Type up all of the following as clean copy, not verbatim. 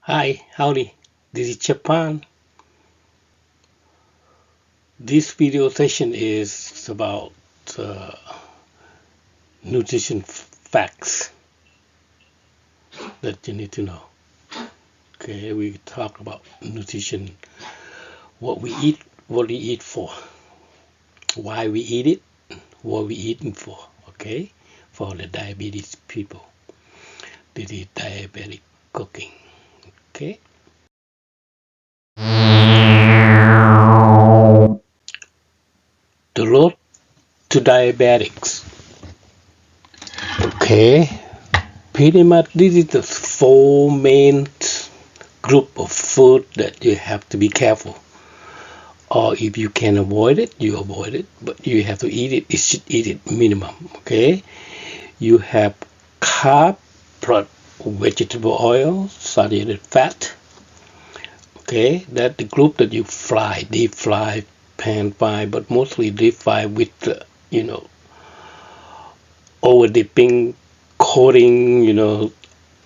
Hi, howdy. This is Chef Phant. This video session is about uh, nutrition facts that you need to know. Okay, we talk about nutrition, what we eat, what we eat for, why we eat it, what we eating for. Okay, for the diabetes people. This is diabetic cooking. Okay. The road to diabetics. Okay, pretty much this is the four main group of food that you have to be careful. Or if you can avoid it, you avoid it. But you have to eat it. You should eat it minimum. Okay. You have carb, vegetable oil, saturated fat. Okay, that's the group that you fry, deep fry, pan fry, but mostly deep fry with over dipping, coating,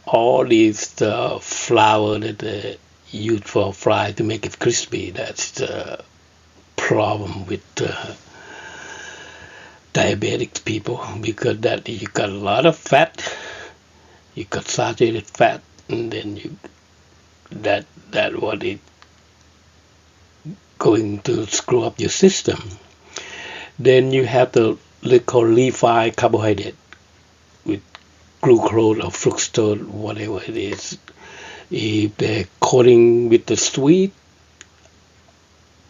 all these flour that they use for fry to make it crispy. That's the problem with diabetic people because that you got a lot of fat, you got saturated fat, and then you that what it going to screw up your system. Then you have the called refined carbohydrate with glucose or fructose, whatever it is. If they're coating with the sweet,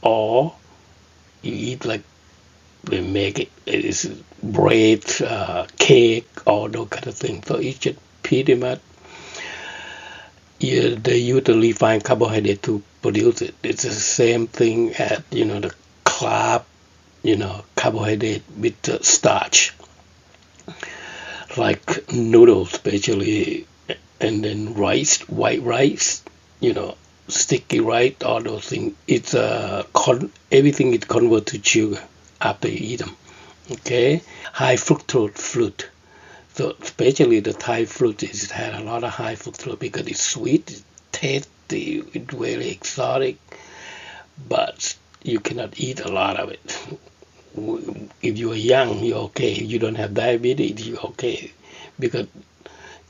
or you eat like they make it is bread, cake, all those kind of things. So it's just pretty much they use the refined carbohydrate to produce it. It's the same thing as the carb, carbohydrate with the starch, like noodles, especially, and then rice, white rice, sticky rice, all those things. It's everything is converted to sugar after you eat them. Okay, high fructose fruit. So especially the Thai fruit is had a lot of high fructose because it's sweet, it's tasty, it's very exotic, but you cannot eat a lot of it. If you are young, you're okay. If you don't have diabetes, you're okay. Because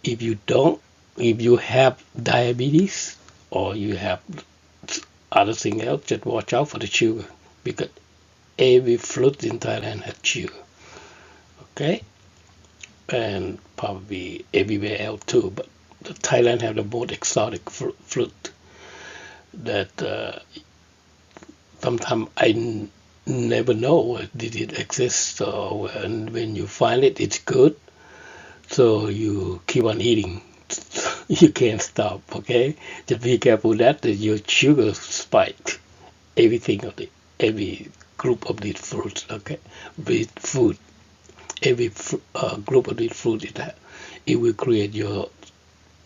if you don't, if you have diabetes or you have other thing else, just watch out for the sugar because every fruit in Thailand has sugar. Okay, and probably everywhere else too. But Thailand have the most exotic fruit that sometimes never know did it exist. So when you find it, it's good. So you keep on eating. You can't stop. Okay, just be careful that your sugar spike. Everything of the every group of these fruits. Okay, with food. Every group of these fruit it will create your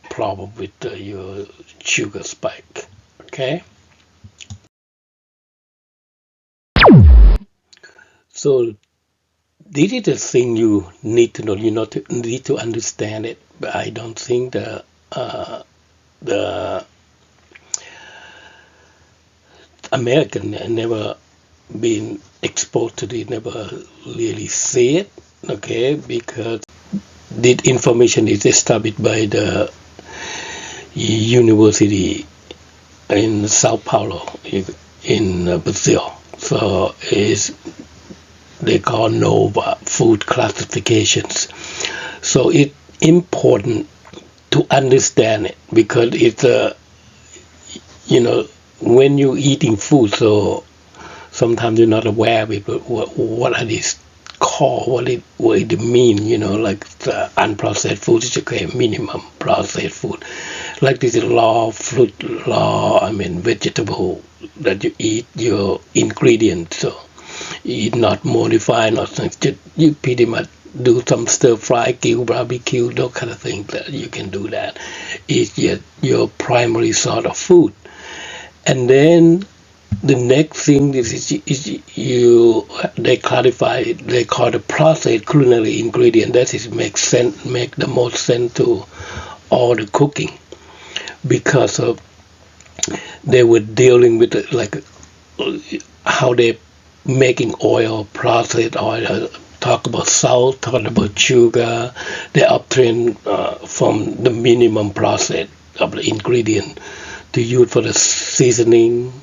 problem with your sugar spike. Okay, so this is the thing you need to know. You need to understand it. But I don't think the American never been exposed to it, never really see it. Okay, because this information is established by the university in Sao Paulo in Brazil. So is they call NOVA food classifications. So it's important to understand it, because it's a, when you're eating food, so sometimes you're not aware of it, but what are these called, what it mean, like the unprocessed food is okay, minimum processed food. Like this is vegetable that you eat your ingredients, so you eat not modified, not just, you pretty much do some stir fry, kill barbecue, those kind of things that you can do that. It's your primary sort of food. And then the next thing is they clarify it, they call the processed culinary ingredient. That is make the most sense to all the cooking, because of they were dealing with it, like how they making oil, processed oil. Talk about salt, talk about sugar. They uptrend from the minimum process of the ingredient to use for the seasoning,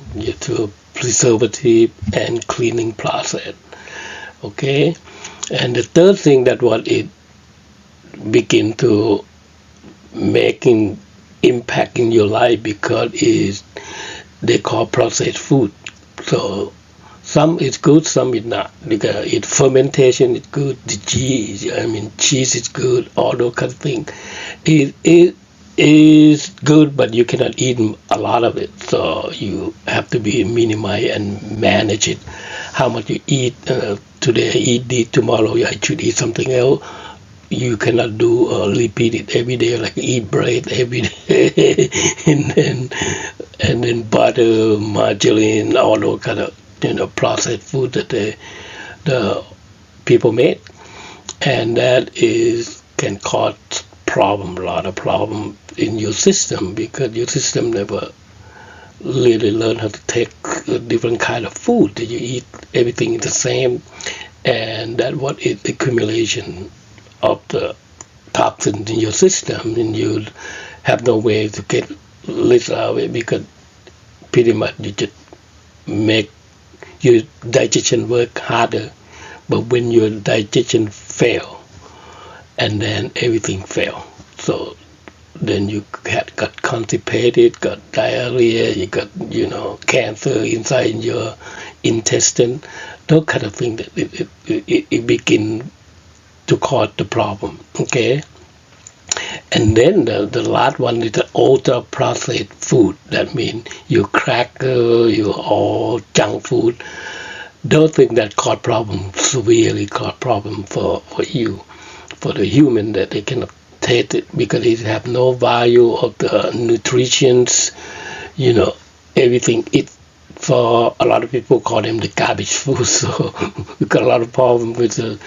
to preservative and cleaning process. Okay, and the third thing that what it begin to making impact in your life, because is they call processed food. So some is good, some is not. Because fermentation is good, the cheese is good, all those kind of things. It is good, but you cannot eat a lot of it. So you have to be minimize and manage it. How much you eat today, I eat this, tomorrow I should eat something else. You cannot do repeat it every day, like eat bread every day, and then butter, margarine, all those kind of processed food that the people make, and that is can cause a lot of problem in your system, because your system never really learn how to take a different kind of food. You eat everything the same, and that what is accumulation of the toxins in your system, and you have no way to get rid of it, because pretty much you just make your digestion work harder. But when your digestion fail, and then everything fail, so then you got constipated, got diarrhea, you got cancer inside your intestine, those kind of things that it begin to cause the problem. Okay, and then the last one is the ultra processed food. That means your cracker, your all junk food. Those things that cause problem, severely cause problem for you, for the human, that they cannot taste it, because it have no value of the nutritions, everything. It, for a lot of people call them the garbage food. So we got a lot of problem with the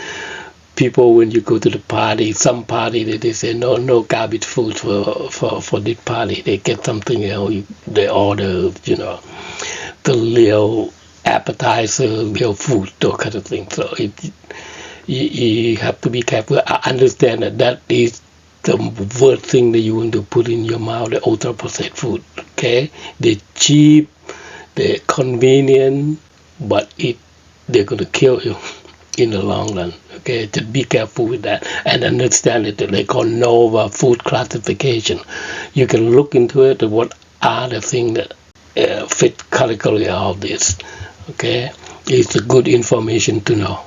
people when you go to the party. Some party they say no garbage food for this party. They get something else. They order the little appetizer, little food, those kind of things. So you have to be careful. I understand that is the worst thing that you want to put in your mouth, the ultra processed food. Okay, they're cheap, they're convenient, but they're gonna kill you in the long run. Okay, just be careful with that, and understand it. They call NOVA food classification. You can look into it. What are the things that fit category of this? Okay, it's a good information to know.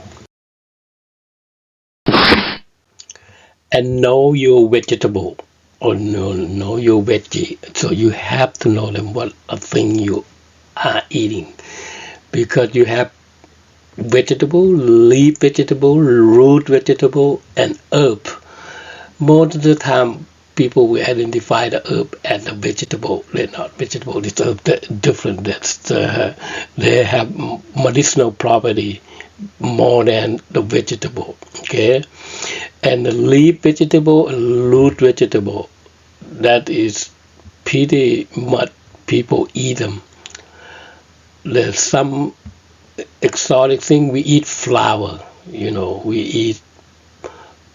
And know your vegetable, or know your veggie. So you have to know them, what a thing you are eating, because you have vegetable, leaf vegetable, root vegetable, and herb. Most of the time, people will identify the herb as a vegetable. They're not vegetable. It's herb different. They have medicinal property more than the vegetable. Okay, and the leaf vegetable and root vegetable, that is pretty much people eat them. There's some exotic thing. We eat flour, we eat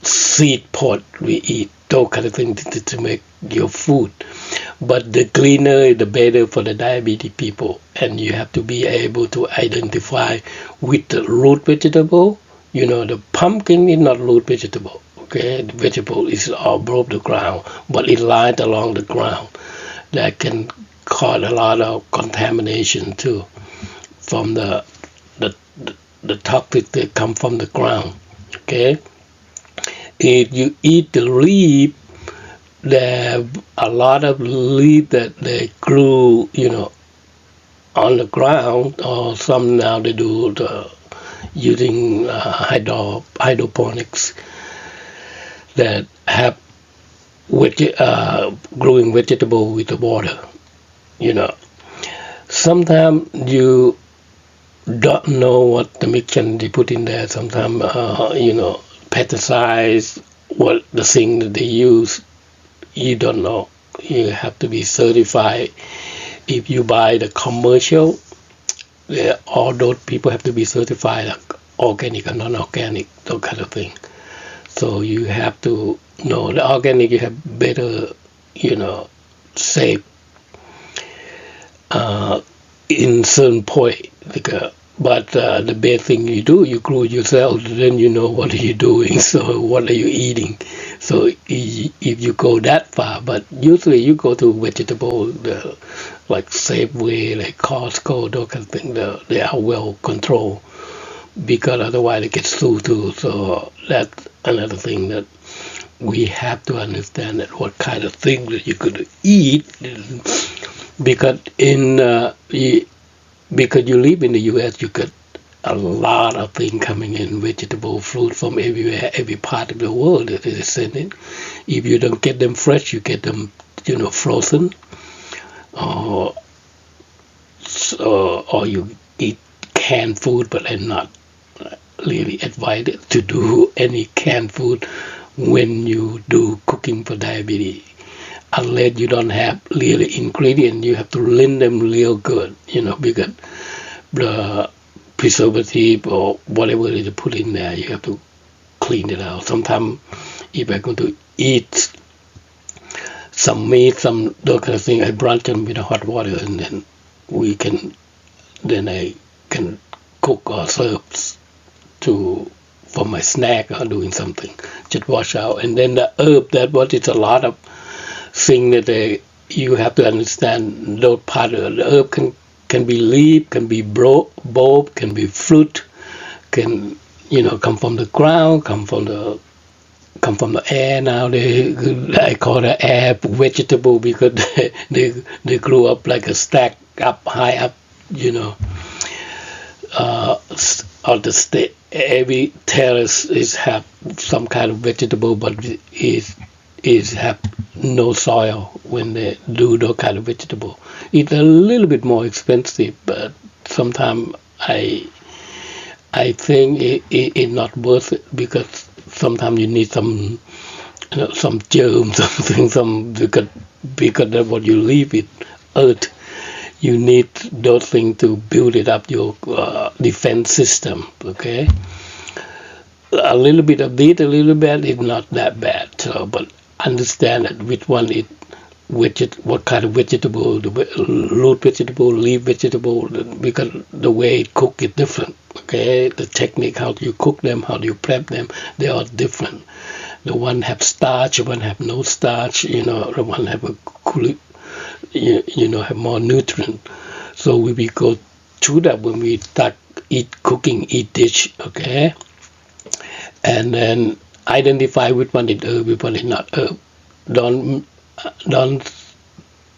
seed pod, we eat those kind of things to make your food. But the cleaner, the better for the diabetic people. And you have to be able to identify with the root vegetable. The pumpkin is not root vegetable. Okay, the vegetable is all above the ground, but it lies along the ground. That can cause a lot of contamination too from the, the toxic that come from the ground. Okay, if you eat the leaf, there are a lot of leaf that they grew, on the ground, or some now they do using hydroponics that have growing vegetable with the water. You know, sometimes you don't know what the mixture they put in there. Sometimes, pesticides, what the thing that they use, you don't know. You have to be certified. If you buy the commercial, all those people have to be certified like organic or non-organic, those kind of thing. So you have to know the organic. You have better, safe in certain point. But the best thing you do, you grow yourself. Then you know what are you doing. So what are you eating? So if you go that far, but usually you go to vegetable, like Safeway, like Costco, those kind of things. They are well controlled because otherwise they get sued too. So that's another thing that we have to understand, that what kind of things that you could eat, because because you live in the U.S., you get a lot of things coming in, vegetable, fruit from everywhere, every part of the world that is sending. If you don't get them fresh, you get them, frozen, or or you eat canned food, but I'm not really advised to do any canned food when you do cooking for diabetes. Unless you don't have really ingredient, you have to blend them real good, because the preservative or whatever it is you put in there, you have to clean it out. Sometimes if I'm going to eat some meat, some those kind of thing, I blanch them with hot water, and then I can cook or serve for my snack or doing something. Just wash out, and then the herb, that what it's a lot of thing that you have to understand. Those part of the herb can be leaf, can be bulb, can be fruit, can come from the ground, come from the air. Now I call it air vegetable because they grew up like a stack up high up, on the state. Every terrace is have some kind of vegetable, but is have no soil when they do those kind of vegetable. It's a little bit more expensive, but sometimes I think it's not worth it, because sometimes you need some some germs, something, because that's what you leave with earth. You need those things to build it up your defense system. Okay, a little bit of this, a little bit is not that bad. So, but understand that which one is what kind of vegetable, the root vegetable, leaf vegetable, because the way it cook is different. Okay, the technique, how you cook them, how you prep them, they are different. The one have starch, the one have no starch. The one have have more nutrient. So we go through that when we start eat dish. Okay, and then identify which one is herb, which one is not herb. Don't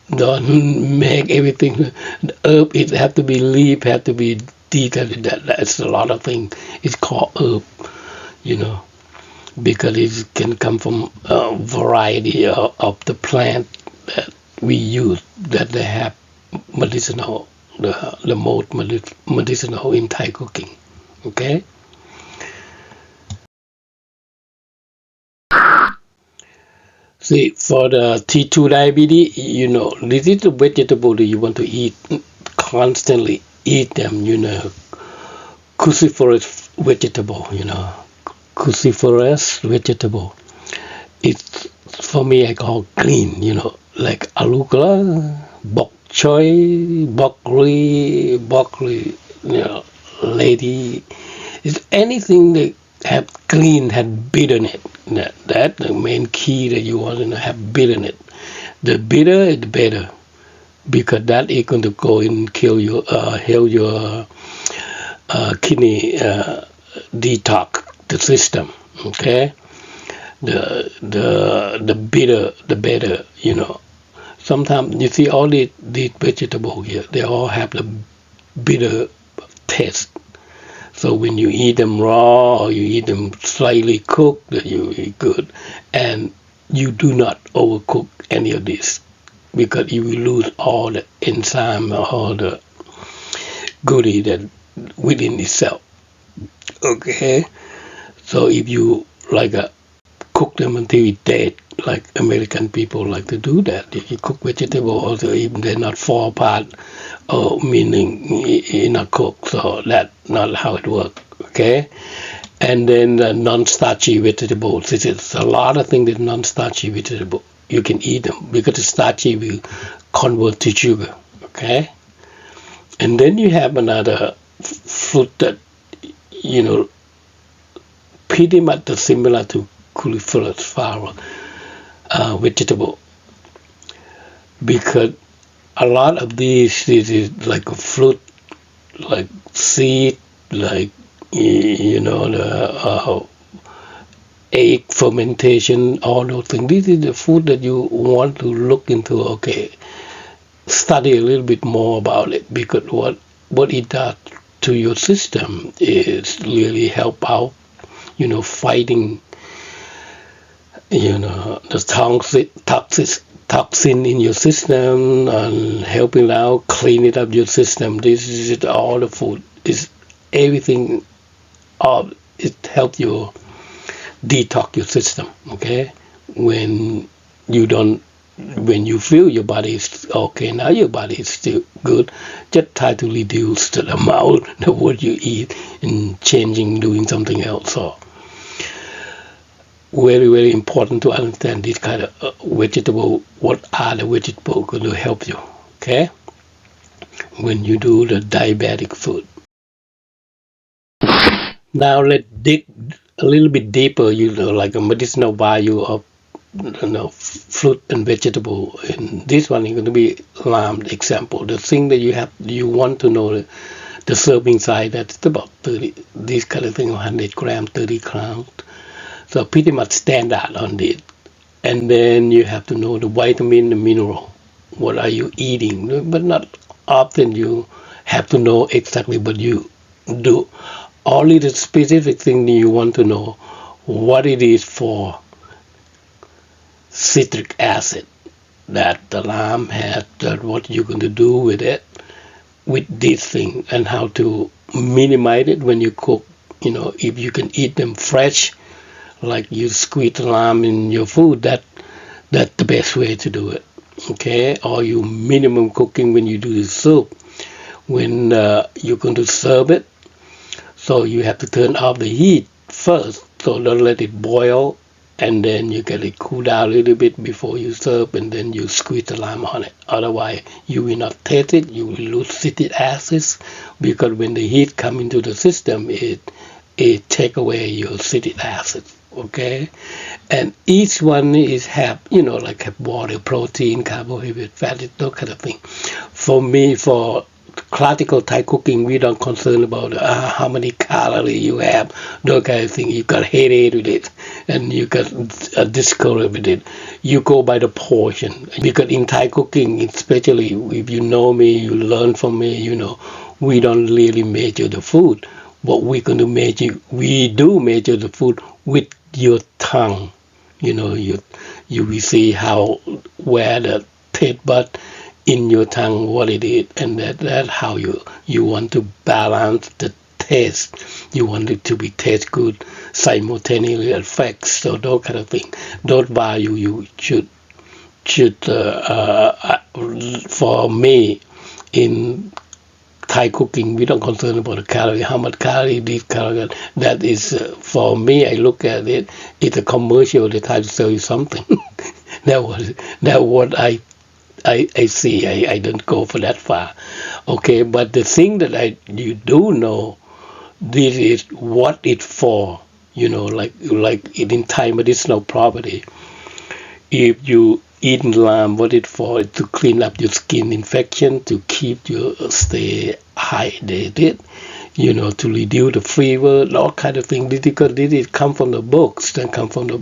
don't make everything the herb. It have to be leaf, have to be detailed. That's a lot of things. It's called herb, because it can come from a variety of the plant that we use, that they have medicinal, the most medicinal in Thai cooking. Okay. See, for the T2 diabetes, this is the vegetable that you want to eat constantly. Eat them, cruciferous vegetable, cruciferous vegetable. It's, for me, I call green, like arugula, bok choy, broccoli, lady. It's anything that have green, had bitter in it. That the main key that you want to have bitter in it. The bitter, the better, because that is going to go and kill your, help your kidney detox the system. Okay, the bitter, the better. Sometimes you see all these vegetables here, they all have the bitter taste. So when you eat them raw or you eat them slightly cooked, then you eat good. And you do not overcook any of this because you will lose all the enzyme, all the goodie that within itself. Okay? So if you like cook them until it's dead, like American people like to do that. If you cook vegetable, also even they not fall apart, or meaning it's not cooked. So that's not how it works. Okay, and then the non-starchy vegetables. This is a lot of things that non-starchy vegetable. You can eat them because the starchy will convert to sugar. Okay, and then you have another fruit that pretty much similar to cauliflower vegetable, because a lot of these is like a fruit, like seed, like the egg fermentation, all those things. This is the food that you want to look into. Okay, study a little bit more about it, because what it does to your system is really help out, fighting the toxin in your system, and helping out clean it up your system. This is all the food is everything. It helps you detox your system. Okay, when you feel your body is okay, now your body is still good, just try to reduce the amount of what you eat and doing something else. So very, very important to understand this kind of vegetable. What are the vegetables going to help you? Okay, when you do the diabetic food. Now let's dig a little bit deeper. Like a medicinal value of fruit and vegetable. And this one is going to be lime example. The thing that you want to know, the serving size, that's about 30. This kind of thing, 100 grams, 30 grams. So pretty much standard on it. And then you have to know the vitamin, the mineral. What are you eating? But not often you have to know exactly what you do. Only the specific thing you want to know what it is for citric acid that the lime has, that what you're going to do with it, with this thing, and how to minimize it when you cook. If you can eat them fresh, like you squeeze the lime in your food, that's the best way to do it. Okay, or you minimum cooking when you do the soup. When you're going to serve it, so you have to turn off the heat first, so don't let it boil, and then you get it cool down a little bit before you serve, and then you squeeze the lime on it. Otherwise, you will not taste it. You will lose citric acids, because when the heat come into the system, it take away your citric acid. Okay, and each one is have water, protein, carbohydrate, fat, those kind of thing. For me, for classical Thai cooking, we don't concern about how many calories you have, those kind of thing. You got headache with it, and you got discouraged with it. You go by the portion, because in Thai cooking, especially if you know me, you learn from me, we don't really measure the food. What we're going to measure, we do measure the food with your tongue. You will see where the taste bud in your tongue, what it is, and that's how you want to balance the taste. You want it to be taste good, simultaneously affects, so those kind of things. Those value you should for me, in Thai cooking, we don't concern about the calorie, how much calorie, these calories. That is, for me, I look at it, it's a commercial. They try to sell you something. That what I see. I don't go for that far. Okay, but the thing that you do know, this is what it's for. like in Thai medicinal property. If you eat lime, what it for? To clean up your skin infection, to keep you stay hydrated, to reduce the fever, all kind of things. Because this come from the books, that come from the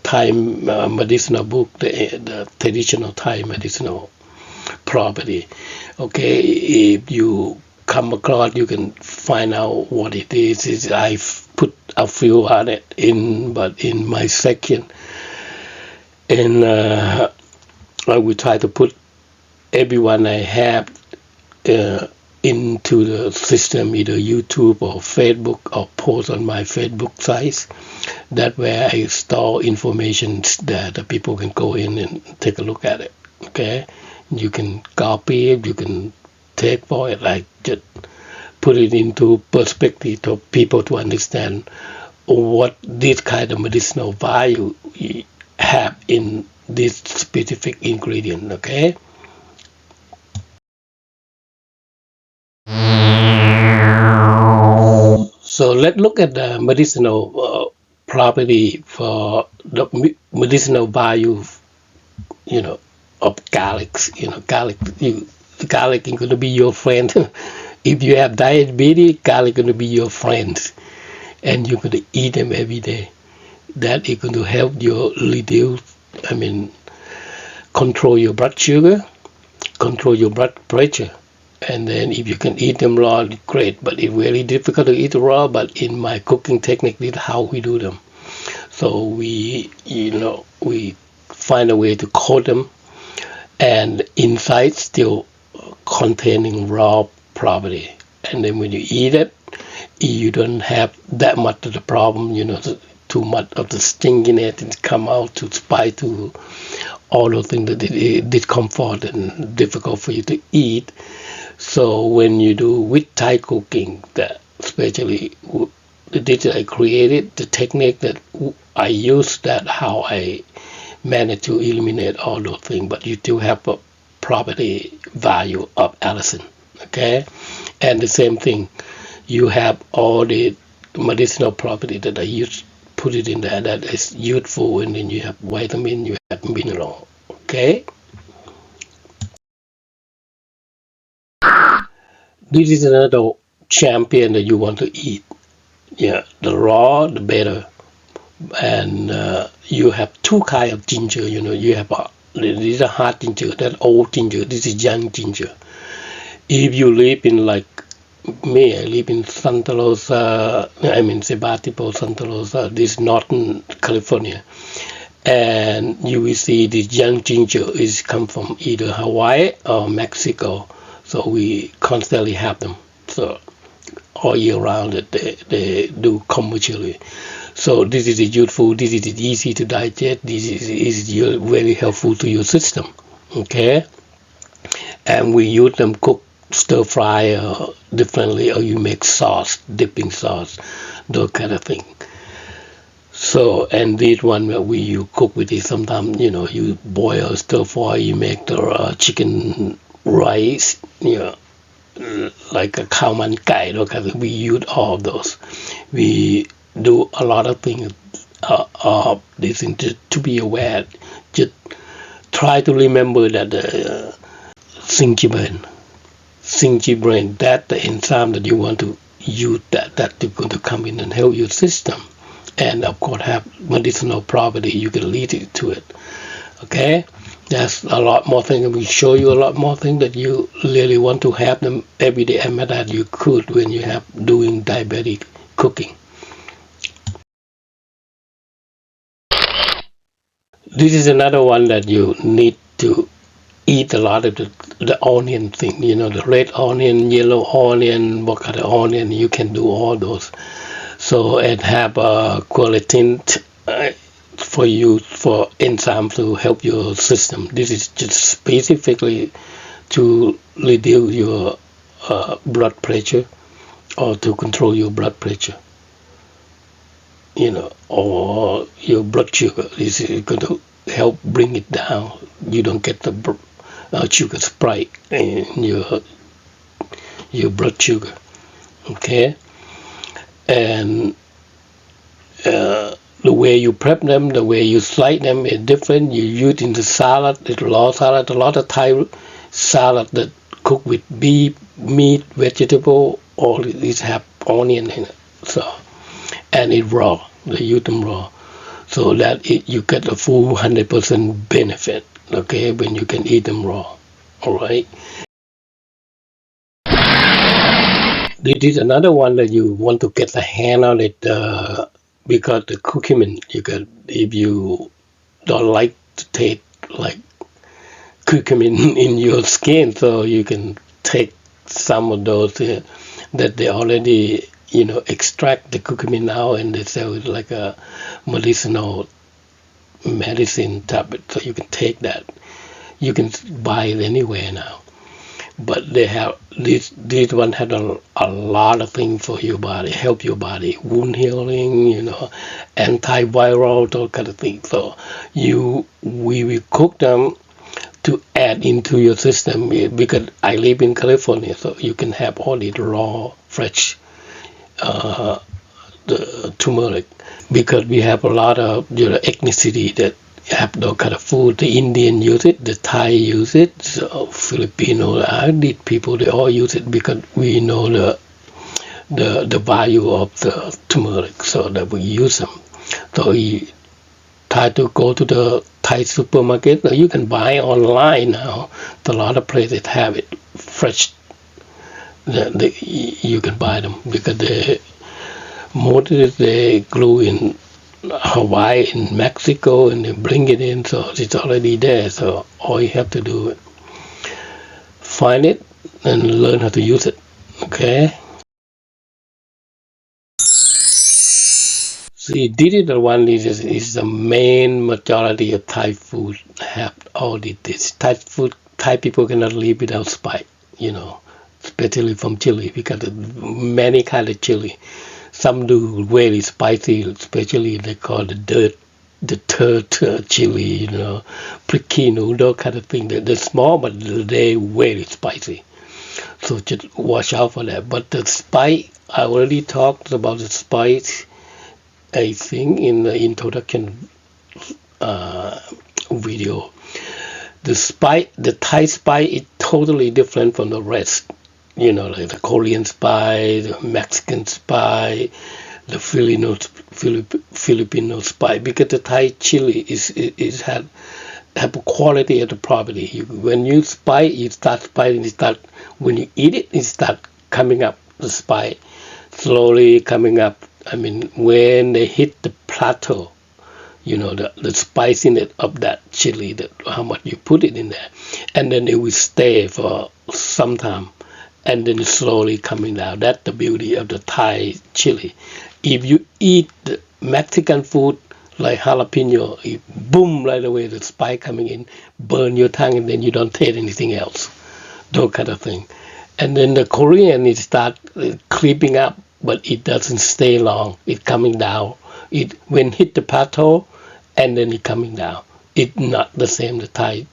Thai medicinal book, the traditional Thai medicinal property. Okay, if you come across, you can find out what it is. I've put a few on it but in my section, and I will try to put everyone I have into the system, either YouTube or Facebook, or post on my Facebook site. That way I store information that the people can go in and take a look at it. Okay, you can copy it, you can take for it, like just put it into perspective for people to understand what this kind of medicinal value have in this specific ingredient. Okay. So let's look at the medicinal property for the medicinal value, of garlic. Garlic is going to be your friend. If you have diabetes, garlic is going to be your friend, and you're going to eat them every day. That is going to help you reduce, control your blood sugar, control your blood pressure. And then if you can eat them raw, great. But it's really difficult to eat raw. But in my cooking technique, this is how we do them. So we find a way to coat them, and inside still containing raw property. And then when you eat it, you don't have that much of the problem. Too much of the stinginess and come out to spice to all those things that it discomfort and difficult for you to eat. So when you do with Thai cooking, that especially the dish that I created, the technique that I use, that how I manage to eliminate all those things, but you still have a property value of allicin. Okay, and the same thing, you have all the medicinal property that I use, put it in there, that is useful, and then you have vitamin, you have mineral. Okay. This is another champion that you want to eat. Yeah, the raw, the better. And you have two kind of ginger. You have this is a hard ginger, that old ginger. This is young ginger. If you live in like me, I live in Santa Rosa. Sebatipo, Santa Rosa. This is Northern California, and you will see this young ginger is come from either Hawaii or Mexico. So we constantly have them. So all year round that they do commercially. So this is useful. This is easy to digest. This is very helpful to your system. Okay, and we use them cook, stir fry differently, or you make sauce, dipping sauce, those kind of thing. So, and this one you cook with it. Sometimes you boil, stir fry, you make the chicken rice, like a cow man kai. We use all of those. We do a lot of things of this thing to be aware. Just try to remember that the Sinji brain, that the enzyme that you want to use, that is going to come in and help your system, and of course have medicinal property. You can lead it to it. Okay. There's a lot more things. We show you a lot more things that you really want to have them every day, and that you could when you have doing diabetic cooking. This is another one that you need to eat a lot of the onion thing. The red onion, yellow onion, what kind of onion. You can do all those. So and have a quercetin for you for enzyme to help your system. This is just specifically to reduce your blood pressure, or to control your blood pressure. Or your blood sugar is going to help bring it down. You don't get the sugar spike in your blood sugar. Okay. and the way you prep them, the way you slice them is different. You use in the salad, the raw salad, a lot of Thai salad that cook with beef, meat, vegetable, all these have onion in it. So, and it raw. They use them raw, so that you get a full 100% benefit. Okay, when you can eat them raw. All right. This is another one that you want to get a hand on it because the curcumin. You can, if you don't like to take like curcumin in your skin, so you can take some of those that they already extract the curcumin out and they sell it like a medicinal medicine tablet, so you can take that. You can buy it anywhere now, but they have this one had a lot of things for your body, help your body, wound healing, antiviral, those kind of things. So we will cook them to add into your system because I live in California, so you can have all the raw, fresh the turmeric because we have a lot of ethnicity that have those kind of food. The Indian use it, the Thai use it, so Filipino, Arabic people, they all use it because we know the value of the turmeric, so that we use them. So we try to go to the Thai supermarket. Now you can buy online now. A lot of places have it fresh. You can buy them because most of it they grew in Hawaii, in Mexico, and they bring it in, so it's already there. So all you have to do is find it and learn how to use it. Okay. See, digital one is the main majority of Thai food have all this. Thai people cannot live without spice, especially from chili because of many kind of chili. Some do very spicy, especially they call the third chili, prickino, those kind of thing. They're small, but they're very spicy. So just watch out for that. But the spice, I already talked about the spice, I think, in the introduction video. The Thai spice is totally different from the rest. Like the Korean spice, the Mexican spice, the Filipino spice, because the Thai chili is have a quality of the property. When you spice, you start spicing. When you eat it, it start coming up. The spice slowly coming up. I mean, when they hit the plateau, the spiciness of that chili, that how much you put it in there, and then it will stay for some time. And then slowly coming down. That's the beauty of the Thai chili. If you eat the Mexican food like jalapeno, it boom right away, the spice coming in, burn your tongue, and then you don't taste anything else. Those kind of thing. And then the Korean, it start creeping up, but it doesn't stay long. It coming down. It when hit the plateau, and then it coming down. It's not the same, the Thai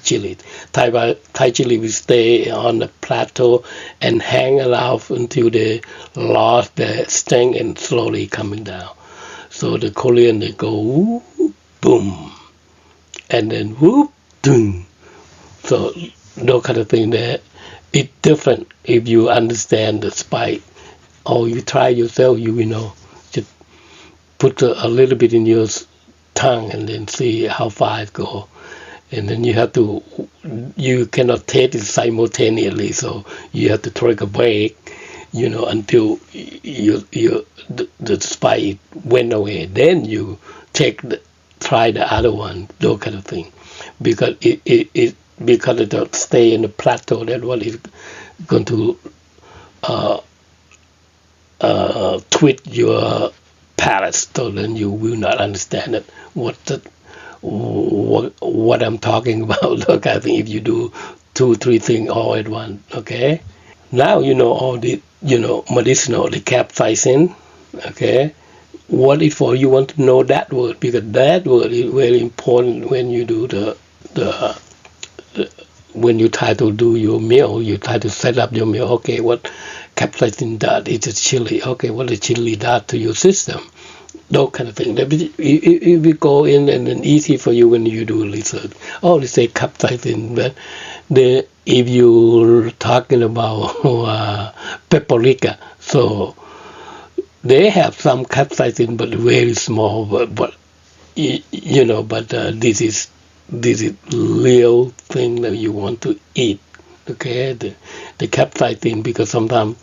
chili. Thai chili will stay on the plateau and hang around until they lost their strength and slowly coming down. So the Korean, they go whoop, boom, and then whoop, boom. So those kind of thing there, it's different if you understand the spice. Or you try yourself, you will know. Just put a little bit in your tongue and then see how far it go, and then you cannot taste it simultaneously, so you have to take a break, until the spice went away, then you try the other one, those kind of thing, because because it don't stay in the plateau. That one is going to twist your palate, so then you will not understand it. What I'm talking about. Okay, I think if you do 2-3 things all at once, okay. Now all the medicinal, the capsaicin, okay. What if for you want to know that word, because that word is very important when you do the when you try to do your meal, you try to set up your meal. Okay, what capsaicin does. It's a chili. Okay, what does chili does to your system? Those kind of things. If you go in and then easy for you when you do research. Oh, they say capsaicin, but if you're talking about paprika, so they have some capsaicin, but very small. But but this is real thing that you want to eat. Okay, the capsaicin, because sometimes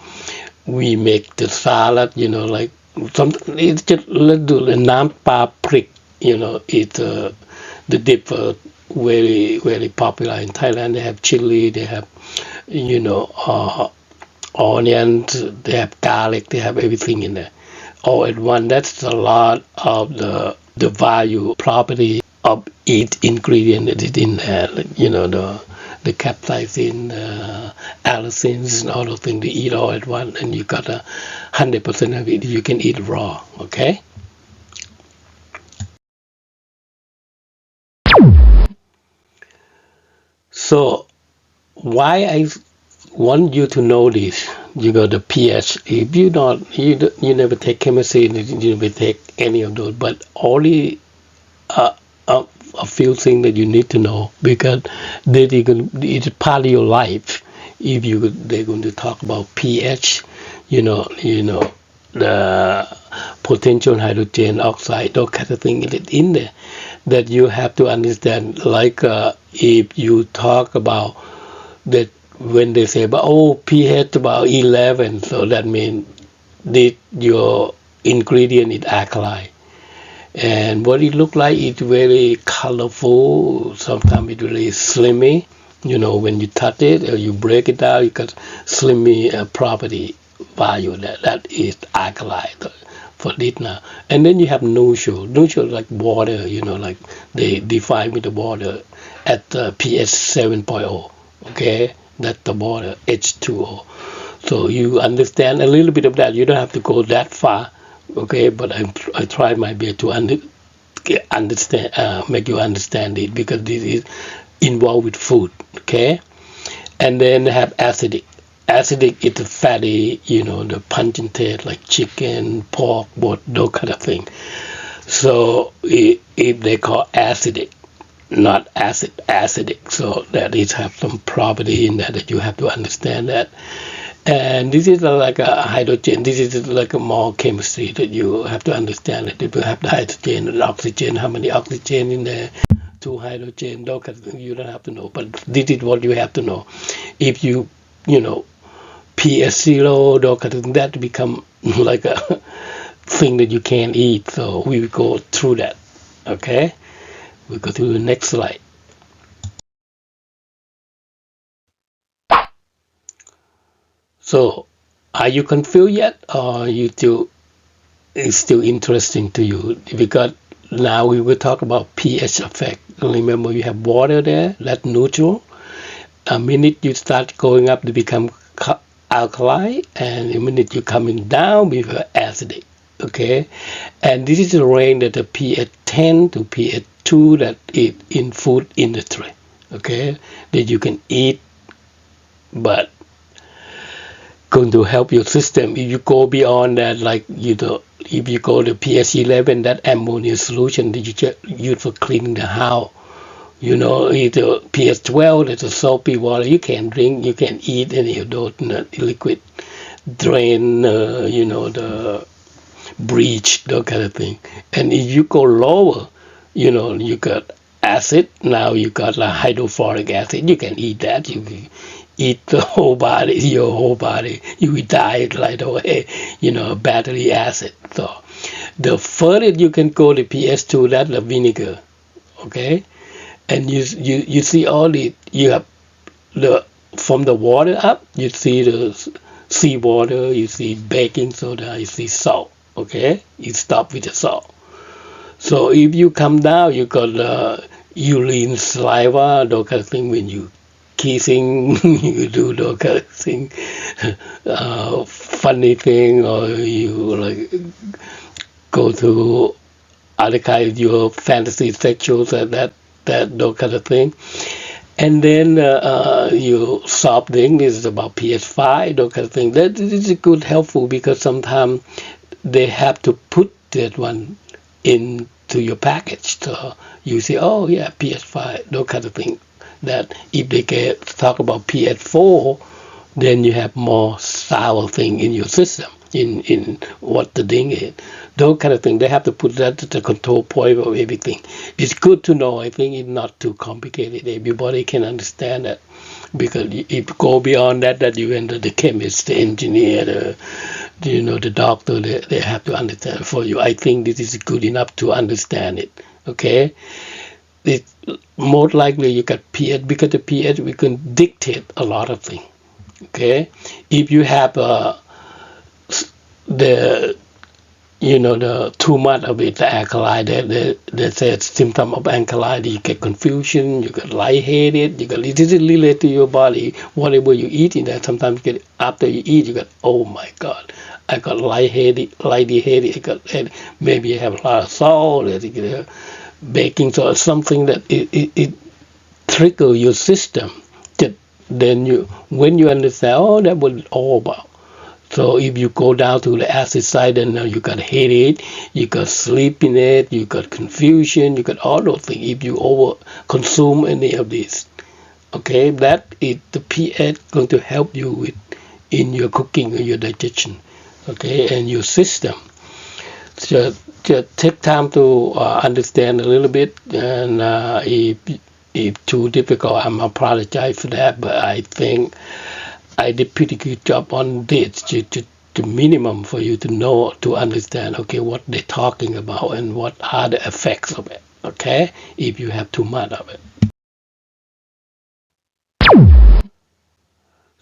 we make the salad, like some it's just let's do the nam pa prick, it's the dip very very popular in Thailand. They have chili, they have you know uh, onions, they have garlic, they have everything in there all at one. That's a lot of the value property of each ingredient that is in there. Like, the capsaicin, allicins, and all those things. They eat all at once, and you got 100% of it. You can eat raw. Okay. So why I want you to know this, the pH. If you don't, you never take chemistry, you never take any of those, but only uh, a few things that you need to know, because it's part of your life. If they're going to talk about pH, the potential hydrogen oxide, those kind of things in there that you have to understand. Like if you talk about that, when they say about pH about 11, so that means your ingredient is alkaline. And what it look like, it's very colorful. Sometimes it's really slimy. When you touch it or you break it down, you got slimy property value that is alkaline for this now. And then you have neutral. Neutral like water. Like they define with the water at pH 7.0. Okay, that's the water H2O. So you understand a little bit of that. You don't have to go that far. Okay, but I try my best to understand, make you understand it, because this is involved with food. Okay, and then have acidic. Acidic is the fatty, the pungent taste like chicken, pork, both those kind of thing. So if they call acidic, not acidic, so that is have some property in that you have to understand that. And this is like a hydrogen. This is like a more chemistry that you have to understand. That if you have the hydrogen and oxygen, how many oxygen in there, two hydrogen, those kind of things you don't have to know. But this is what you have to know. If you know, pH zero, those kind of things, that become like a thing that you can't eat. So we will go through that. Okay, we go to the next slide. So, are you confused yet, or you still it's still interesting to you? Because now we will talk about pH effect. Remember, you have water there, that's neutral. A minute you start going up, to become alkali, and the minute you're coming down, we become acidic. Okay, and this is the range that the pH 10 to pH 2 that is in food industry. Okay, that you can eat, but going to help your system. If you go beyond that, like if you go to pH 11, that ammonia solution that you just use for cleaning the house, either pH 12, that's a soapy water. You can't drink, you can't eat any of those liquid drain, the breach, that kind of thing. And if you go lower, you got acid. Now you got like hydrofluoric acid. You can eat that. You can eat the whole body, your whole body. You will die right away. Battery acid. So the further you can go to pH 2, that's the vinegar. Okay, and you see all the you have the from the water up. You see the seawater. You see baking soda. You see salt. Okay, you stop with the salt. So if you come down, you got urine, saliva, those kind of thing. When you kissing, you do those kind of thing, funny thing, or you like go to other kind of your fantasy sexuals and that those kind of thing. And then you soft drink is about PS5, those kind of thing. That is a good helpful because sometimes they have to put that one into your package. So you say, oh yeah, PS5, those kind of thing. That if they can talk about PS4, then you have more sour thing in your system, in what the thing is. Those kind of thing, they have to put that at the control point of everything. It's good to know. I think it's not too complicated. Everybody can understand that. Because if you go beyond that, that you enter the chemist, the engineer, the doctor, they have to understand for you. I think this is good enough to understand it. Okay? It, most likely you got pH, because the pH we can dictate a lot of things. Okay, if you have the the too much of it, the alkali, that says symptom of alkali, you get confusion, you get lightheaded, you get it is related to your body. Whatever you eat in that, sometimes you get after you eat, you get, oh my God, I got lightheaded, I got head. Maybe you have a lot of salt, you get baking soda, something that it trigger your system. That then when you understand, oh, that was all about. So if you go down to the acid side, then now you got headache, you got sleepiness, you got confusion, you got all those things. If you over consume any of these, okay, that is the pH going to help you with in your cooking or your digestion, okay, and your system. Just take time to understand a little bit, and if too difficult, I'm apologize for that, but I think I did pretty good job on this to minimum for you to know, to understand, okay, what they're talking about and what are the effects of it, okay, if you have too much of it.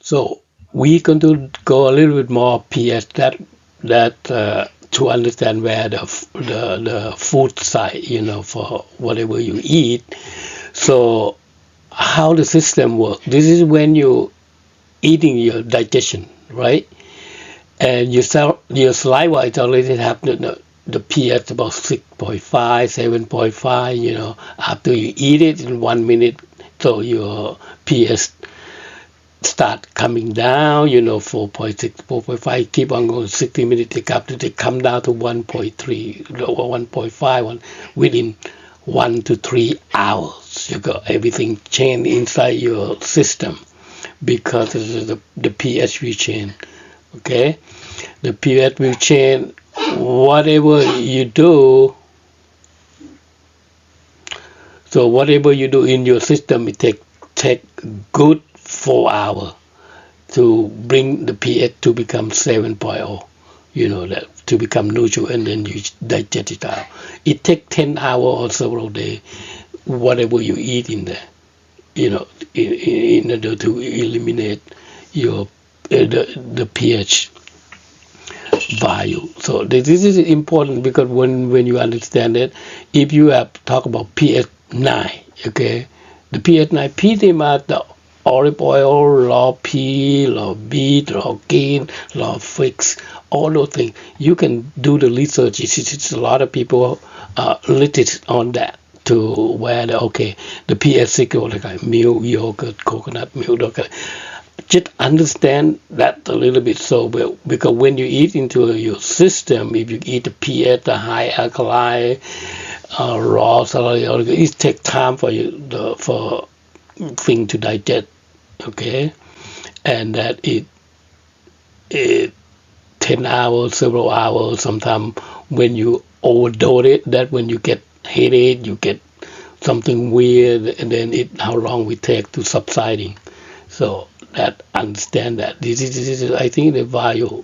So we're going to go a little bit more PS that to understand where the food side, for whatever you eat. So how the system works. This is when you eating your digestion, right? And your saliva is already have the pH about 6.5, 7.5. After you eat it in 1 minute, so your pH start coming down. 4.6, 4.5, keep on going 60 minutes. They come down to 1.3 or 1.5 within 1 to 3 hours. You got everything changed inside your system because of the pH will change. Okay, the pH will change. Whatever you do, so whatever you do in your system, it take good 4 hours to bring the pH to become 7.0. That to become neutral, and then you digest it out. It takes 10 hours or several days, whatever you eat in there. In order to eliminate your the pH value. So this is important because when you understand it, if you have talk about pH 9, okay, the pH 9 pretty much the olive oil, raw pea, raw beet, raw cane, raw figs, all those things. You can do the research. It's a lot of people listed on that to where the pH cycle like milk, yogurt, coconut milk, okay. Just understand that a little bit so well, because when you eat into your system, if you eat the pH, the high alkali, raw salary, it takes time for you for thing to digest, okay, and that it 10 hours, several hours, sometimes when you overdose it, that when you get headache, you get something weird, and then how long we take to subsiding. So that understand that this is I think the value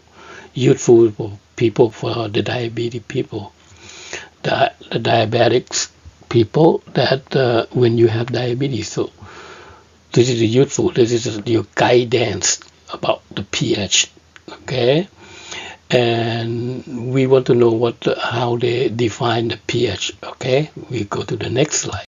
useful for people, for the diabetic people, the diabetics people, that when you have diabetes. So this is useful. This is your guidance about the pH, okay? And we want to know how they define the pH, okay? We go to the next slide.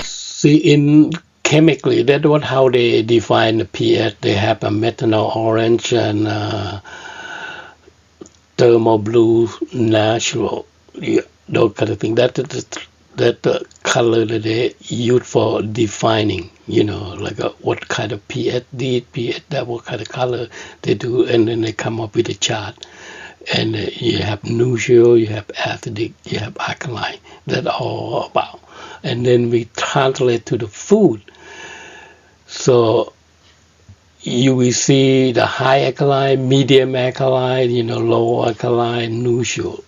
See, in chemically, that's what how they define the pH. They have a methanol orange and thermal blue natural, those kind of things. That is that the color that they use for defining, like what kind of pH this, pH that, what kind of color they do, and then they come up with a chart. And you have neutral, you have acidic, you have alkaline. That's all about. And then we translate to the food. So you will see the high alkaline, medium alkaline, low alkaline, neutral,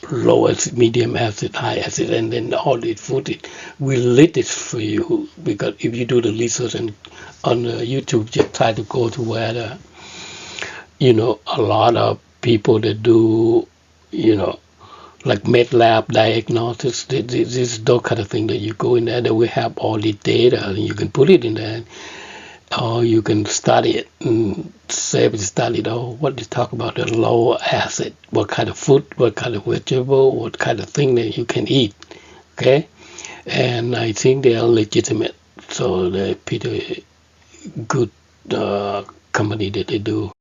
low acid, medium acid, high acid, and then all the food we list it for you, because if you do the research and on YouTube, just try to go to where a lot of people that do, like med lab diagnosis, this those kind of thing that you go in there, that we have all the data and you can put it in there, or you can study it and say we studied, what they talk about the low acid, what kind of food, what kind of vegetable, what kind of thing that you can eat. Okay, and I think they are legitimate, so they're pretty good company that they do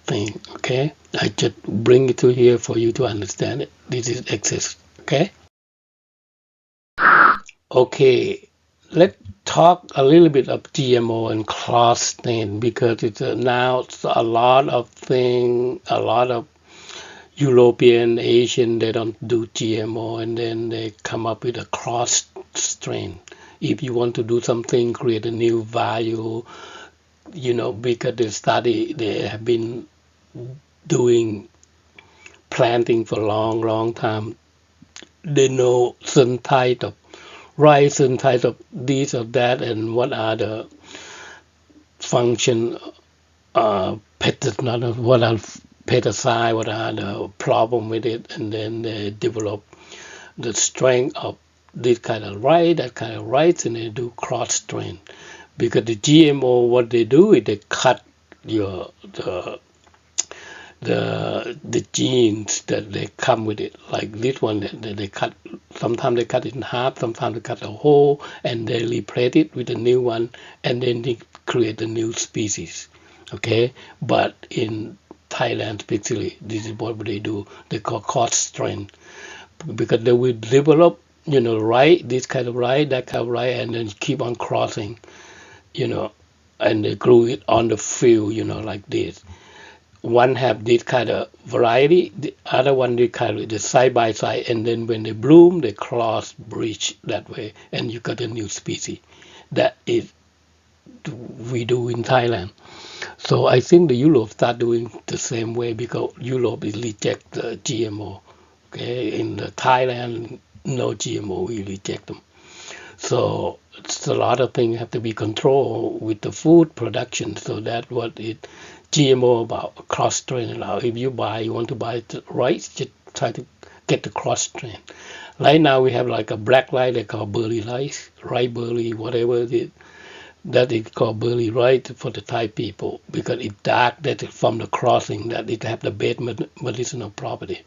thing. Okay, I just bring it to here for you to understand it. This is access. Okay. Okay, let's talk a little bit of GMO and cross strain, because it's now a lot of thing, a lot of European, Asian, they don't do GMO, and then they come up with a cross strain. If you want to do something, create a new value, because they have been doing planting for a long, long time. They know certain type of rice, certain type of this or that, and what are the function, what are pesticide, what are the problem with it, and then they develop the strength of this kind of rice, that kind of rice, and they do cross strain. Because the GMO, what they do is they cut your the genes that they come with it, like this one that they cut. Sometimes they cut it in half, sometimes they cut a whole, and they replace it with a new one, and then they create a new species. Okay, but in Thailand, especially, this is what they do. They call cross strain, because they will develop, right, this kind of right, that kind of right, and then keep on crossing, you know, and they grew it on the field, like this. One have this kind of variety, the other one they kind of the side by side, and then when they bloom, they cross breach that way, and you got a new species. That is we do in Thailand. So I think the Europe start doing the same way, because Europe is reject the GMO. Okay, in the Thailand, no GMO, we reject them. So it's a lot of things have to be controlled with the food production. So that's what it GMO about cross strain allow. If you want to buy the rice, just try to get the cross strain. Right now we have like a black rice they call burley rice, rice burley, whatever it is. That is called burley rice for the Thai people, because it's dark. That is from the crossing, that it have the best medicinal property,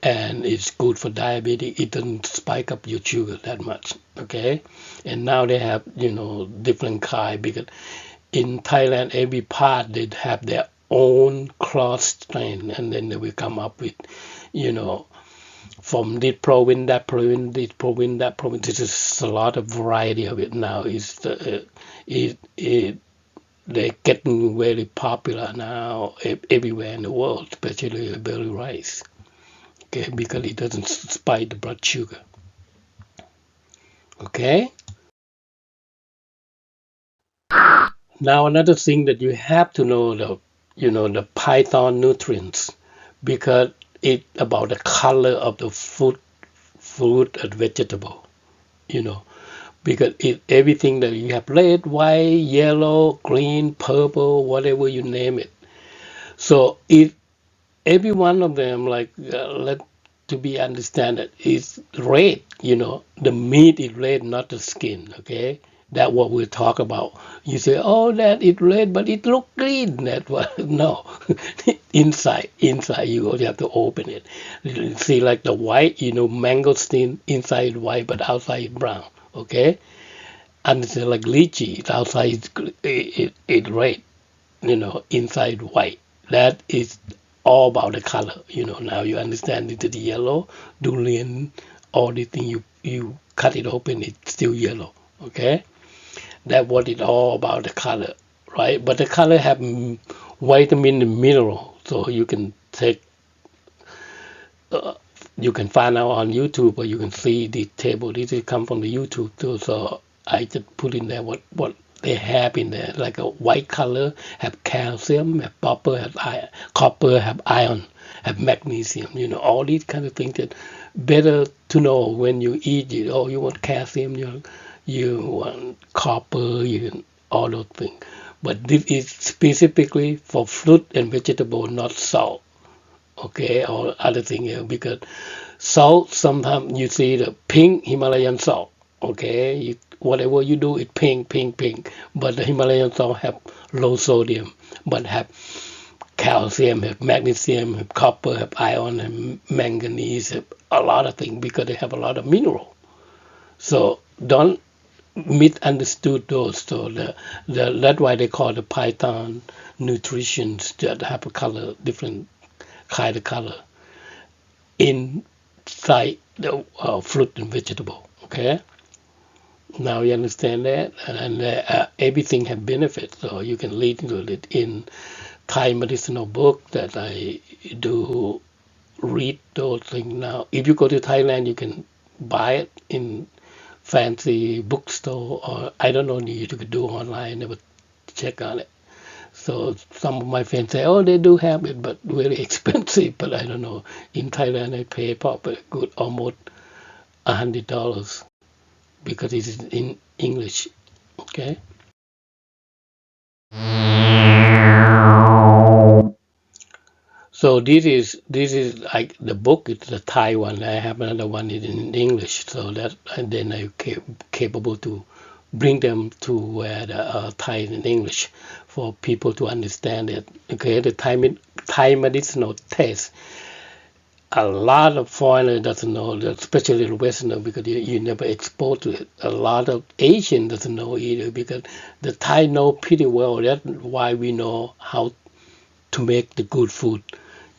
and it's good for diabetes. It doesn't spike up your sugar that much. Okay, and now they have different kind, because in Thailand every part they have their own cross strain, and then they will come up with from this province, that province, this province, that province. This is a lot of variety of it now. They're getting very popular now everywhere in the world, especially berry rice. Okay, because it doesn't spike the blood sugar. Okay. Now another thing that you have to know, the python nutrients, because it's about the color of the fruit and vegetable. You know, because everything that you have red, white, yellow, green, purple, whatever you name it. So every one of them, like let to be understand it, is red. The meat is red, not the skin. Okay, that what we talk about. You say, oh, that is red, but it look green. That what? No, inside you have to open it. You see, like the white, mangosteen inside white, but outside brown. Okay, and it's like lychee, it's outside it's red, inside white. That is all about the color. Now you understand it, the yellow, durian, all the things you you cut it open, it's still yellow. Okay, that's what it's all about, the color, right? But the color have vitamin and mineral, so you can take, uh, you can find out on YouTube, or you can see the table. This is come from the YouTube too. So I just put in there what they have in there. Like a white color have calcium, have copper, have iron, have magnesium. All these kind of things that better to know when you eat it. Oh, you want calcium, you want copper, all those things. But this is specifically for fruit and vegetable, not salt. Okay, or other thing here, because salt, sometimes you see the pink Himalayan salt. Okay, whatever you do, it pink, pink, pink. But the Himalayan salt have low sodium, but have calcium, have magnesium, have copper, have iron, and manganese, have a lot of things because they have a lot of mineral. So don't misunderstood those. So that's why they call the Python nutritions that have a color, different kind of color inside the fruit and vegetable. Okay, now you understand that, and everything have benefits. So you can read into it in Thai medicinal book that I do read those things now. If you go to Thailand, you can buy it in fancy bookstore, or I don't know, you could do online. I never check on it. So some of my friends say, oh, they do have it, but very expensive. But I don't know. In Thailand, I pay probably good almost $100 because it is in English. Okay. So this is like the book. It's the Thai one. I have another one in English. So that, and then I'm capable to bring them to where the Thai in English for people to understand it. Okay, the Thai medicinal test. A lot of foreigners doesn't know, especially the Westerner, because you never exposed to it. A lot of Asian doesn't know either, because the Thai know pretty well. That's why we know how to make the good food.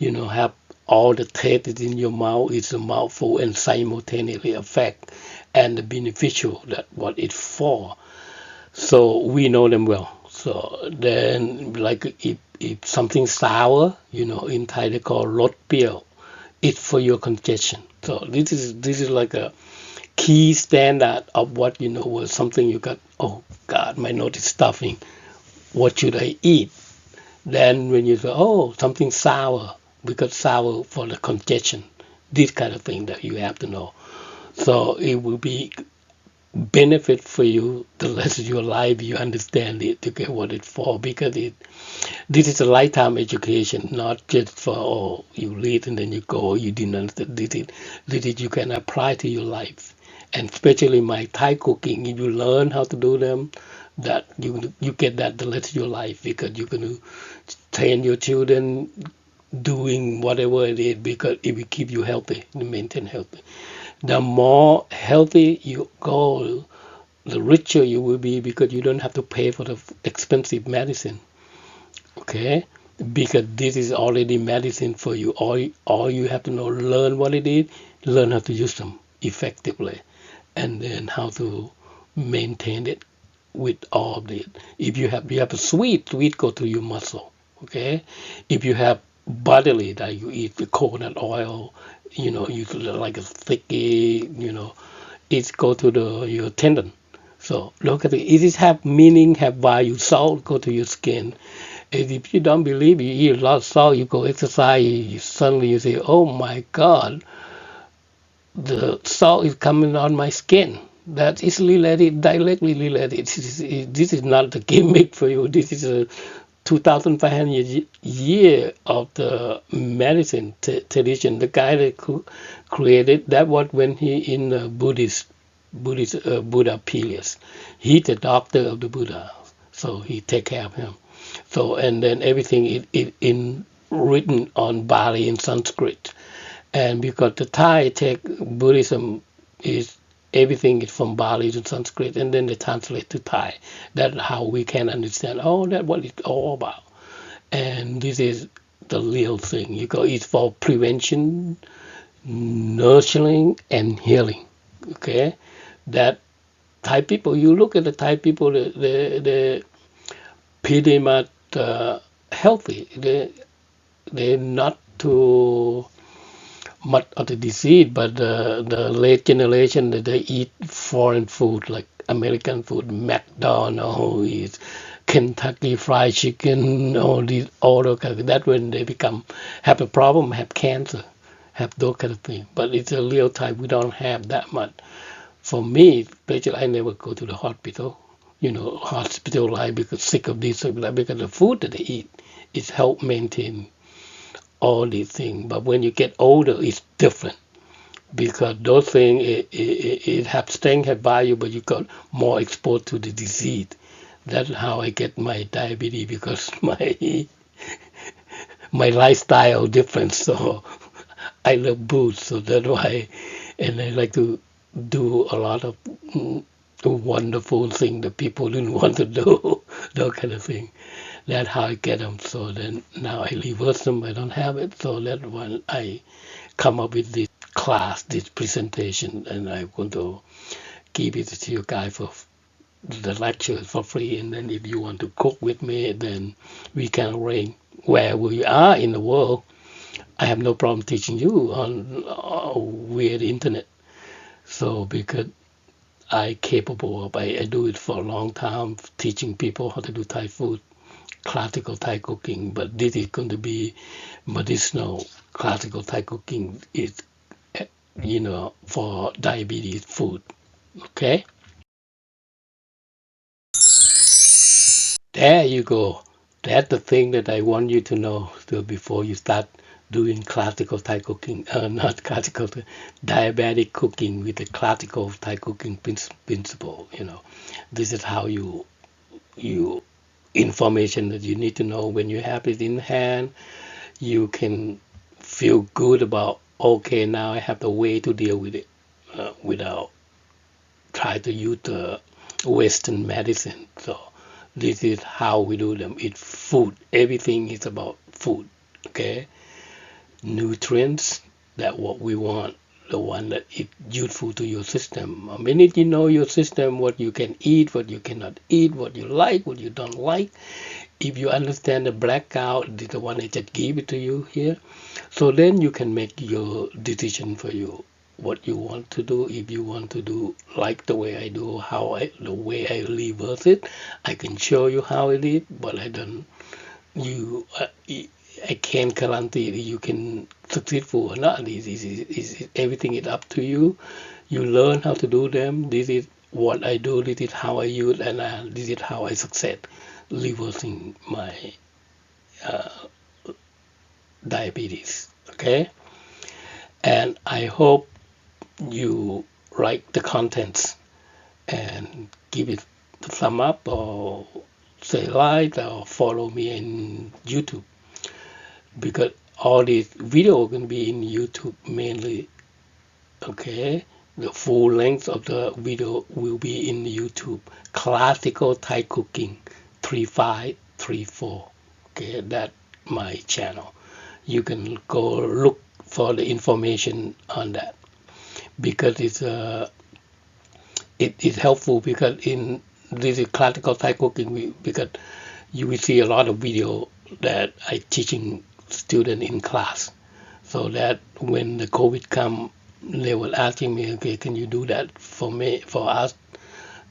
Have all the taste in your mouth, it's a mouthful, and simultaneously affect and the beneficial that what it's for. So we know them well. So then, like if something sour, in Thai they call rot piao, it's for your congestion. So this is like a key standard of what was something you got. Oh God, my nose is stuffing. What should I eat? Then when you say, oh, something sour, because sour for the congestion, this kind of thing that you have to know. So it will be benefit for you the rest of your life. You understand it to get what it's for, because this is a lifetime education, not just for, oh, you read and then you go, you didn't understand. This is you can apply to your life, and especially my Thai cooking. If you learn how to do them, that you get that the rest of your life, because you're going to train your children doing whatever it is, because it will keep you healthy, maintain healthy. The more healthy you go, the richer you will be, because you don't have to pay for the expensive medicine. Okay, because this is already medicine for you. All you have to know, learn what it is, learn how to use them effectively, and then how to maintain it with all of it. If you have a sweet go to your muscle. Okay, if you have bodily that you eat the coconut oil, you like a sticky, it's go to your tendon. So look at it. It is have meaning, have value. Salt go to your skin. And if you don't believe, you eat a lot of salt, you go exercise, suddenly you say, oh my God, the salt is coming on my skin. That is related, directly related. This is not the gimmick for you. This is a 2,500 year of the medicine tradition. The guy that created that was when he in the Buddhist Buddha period. He the doctor of the Buddha, so he take care of him. So and then everything is in written on Bali in Sanskrit, and because the Thai take Buddhism is everything is from Bali to Sanskrit, and then they translate to Thai. That's how we can understand. Oh, that's what it's all about. And this is the real thing. It's for prevention, nurturing, and healing. Okay, that Thai people. You look at the Thai people. They pretty much healthy. They're not too much of the disease, but the late generation that they eat foreign food like American food, McDonald's, Kentucky Fried Chicken, all those kind of, that when they become have a problem, have cancer, have those kind of things. But it's a real time we don't have that much. For me, especially, I never go to the hospital. Hospital life because sick of this, sick of that, because the food that they eat is help maintain all these things. But when you get older, it's different because those things it have strength, have value, but you got more exposed to the disease. That's how I get my diabetes because my lifestyle different. So I love booze, so that's why, and I like to do a lot of wonderful things that people didn't want to do, that kind of thing. That's how I get them. So then now I reverse them. I don't have it. So that when I come up with this class, this presentation, and I'm going to give it to you guys for the lecture for free. And then if you want to cook with me, then we can arrange wherever you are in the world. I have no problem teaching you on via the internet. So because I capable of, I do it for a long time, teaching people how to do Thai food, classical Thai cooking. But this is going to be medicinal classical Thai cooking. Is for diabetes food. Okay, there you go. That's the thing that I want you to know so before you start doing classical Thai cooking, not classical, diabetic cooking with the classical Thai cooking principle. This is how you information that you need to know when you have it in hand. You can feel good about, okay, now I have the way to deal with it without try to use the Western medicine. So this is how we do them. It's food. Everything is about food. Okay, nutrients. That what we want. The one that is useful to your system. A minute you know your system, what you can eat, what you cannot eat, what you like, what you don't like. If you understand the blackout, the one I just gave it to you here, so then you can make your decision for you what you want to do. If you want to do like the way I do, the way I reverse it, I can show you how it is, but I don't. You, I can't guarantee that you can successful or not. Everything is up to you. You learn how to do them. This is what I do. This is how I use, and this is how I succeed reversing my uh, diabetes. Okay, and I hope you like the contents and give it a thumb up or say like or follow me in YouTube because all these videos can be in YouTube mainly. Okay, the full length of the video will be in YouTube. Classical Thai Cooking 3534. Okay, that's my channel. You can go look for the information on that because it is helpful because in this is classical Thai cooking because you will see a lot of video that I teaching student in class. So that when the COVID come, they were asking me, okay, can you do that for me, for us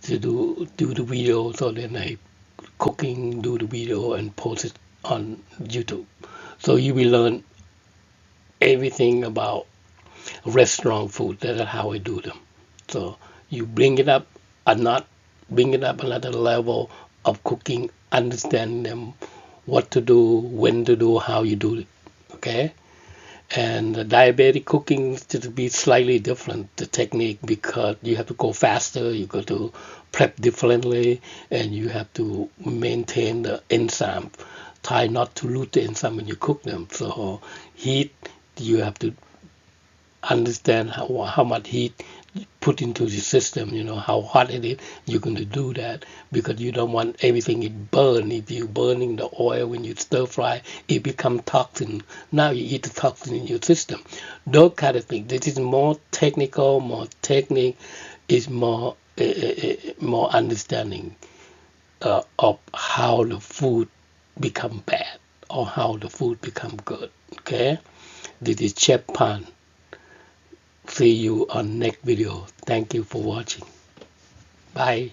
to do the video? So then I cooking, do the video and post it on YouTube. So you will learn everything about restaurant food. That's how I do them. So you bring it up and not bring it up another level of cooking, understand them, what to do, when to do, how you do it. Okay. And the diabetic cooking is to be slightly different, the technique, because you have to go faster, you got to prep differently, and you have to maintain the enzyme. Try not to lose the enzyme when you cook them. So heat, you have to understand how much heat put into the system, how hot it is, you're going to do that because you don't want everything it burn. If you burning the oil when you stir fry, it become toxin. Now you eat the toxin in your system. Those kind of things. This is more technical, more technique, is more understanding of how the food become bad or how the food become good. Okay, this is Chef Phant. See you on next video. Thank you for watching. Bye.